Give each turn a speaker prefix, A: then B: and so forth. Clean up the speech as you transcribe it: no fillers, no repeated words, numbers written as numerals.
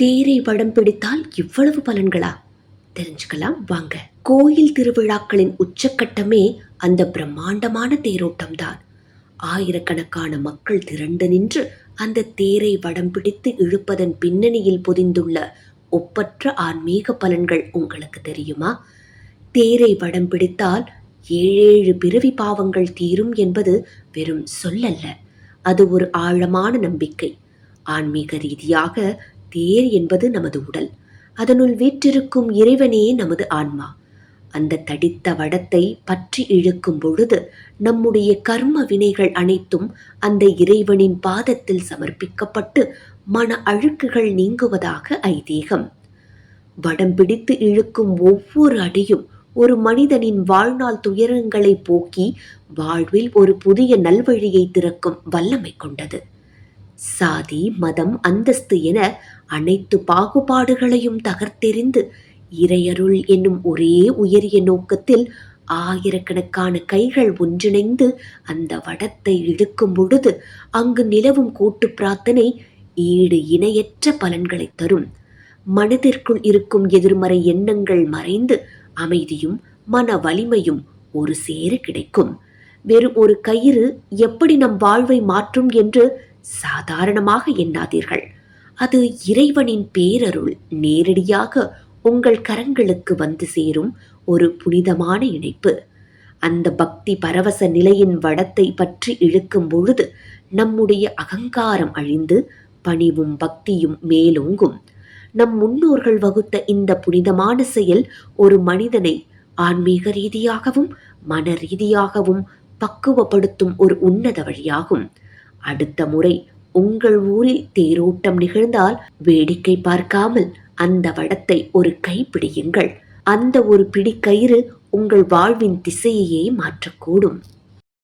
A: தேரை வடம் பிடித்தால் இவ்வளவு பலன்களா? தெரிஞ்சுக்கலாம் வாங்க. கோயில் திருவிழாக்களின் உச்சக்கட்டமே அந்த பிரம்மாண்டமான தேரோட்டம்தான். ஆயிரக்கணக்கான மக்கள் திரண்டு நின்று அந்த தேரை வடம் பிடித்து இழுப்பதன் பின்னணியில் பொதிந்துள்ள ஒப்பற்ற ஆன்மீக பலன்கள் உங்களுக்கு தெரியுமா? தேரை வடம் பிடித்தால் 7 பிறவி பாவங்கள் தீரும் என்பது வெறும் சொல்லல்ல, அது ஒரு ஆழமான நம்பிக்கை. ஆன்மீக ரீதியாக தேர் என்பது நமது உடல், அதனுள் வீற்றிருக்கும் இறைவனே நமது ஆன்மா. அந்த தடித்த வடத்தை பற்றி இழுக்கும் பொழுது நம்முடைய கர்ம வினைகள் அனைத்தும் அந்த இறைவனின் பாதத்தில் சமர்ப்பிக்கப்பட்டு மன அழுக்குகள் நீங்குவதாக ஐதீகம். வடம் பிடித்து இழுக்கும் ஒவ்வொரு அடியும் ஒரு மனிதனின் வாழ்நாள் துயரங்களை போக்கி வாழ்வில் ஒரு புதிய நல்வழியை திறக்கும் வல்லமை கொண்டது. சாதி, மதம், அந்தஸ்து என அனைத்து பாகுபாடுகளையும் தகர்த்தெறிந்து இறையருள் என்னும் ஒரே உயரிய நோக்கத்தில் ஆயிரக்கணக்கான கைகள் ஒன்றிணைந்து அந்த வடத்தை இழுக்கும் பொழுது அங்கு நிலவும் கூட்டு பிரார்த்தனை ஈடு இணையற்ற பலன்களை தரும். மனதிற்குள் இருக்கும் எதிர்மறை எண்ணங்கள் மறைந்து அமைதியும் மன வலிமையும் ஒரு சேர கிடைக்கும். வெறும் ஒரு கயிறு எப்படி நம் வாழ்வை மாற்றும் என்று சாதாரணமாக எண்ணாதீர்கள். அது இறைவனின் பேரருள் நேரடியாக உங்கள் கரங்களுக்கு வந்து சேரும் ஒரு புனிதமான இணைப்பு. அந்த பக்தி பரவச நிலையின் வடத்தை பற்றி இழுக்கும் பொழுது நம்முடைய அகங்காரம் அழிந்து பணிவும் பக்தியும் மேலோங்கும். நம் முன்னோர்கள் வகுத்த இந்த புனிதமான செயல் ஒரு மனிதனை ஆன்மீக ரீதியாகவும் மன ரீதியாகவும் பக்குவப்படுத்தும் ஒரு உன்னத வழியாகும். அடுத்த முறை உங்கள் ஊரில் தேரோட்டம் நிகழ்ந்தால் வேடிக்கை பார்க்காமல் அந்த வடத்தை ஒரு கைப்பிடியுங்கள். அந்த ஒரு பிடி கயிறு உங்கள் வாழ்வின் திசையையே மாற்றக்கூடும்.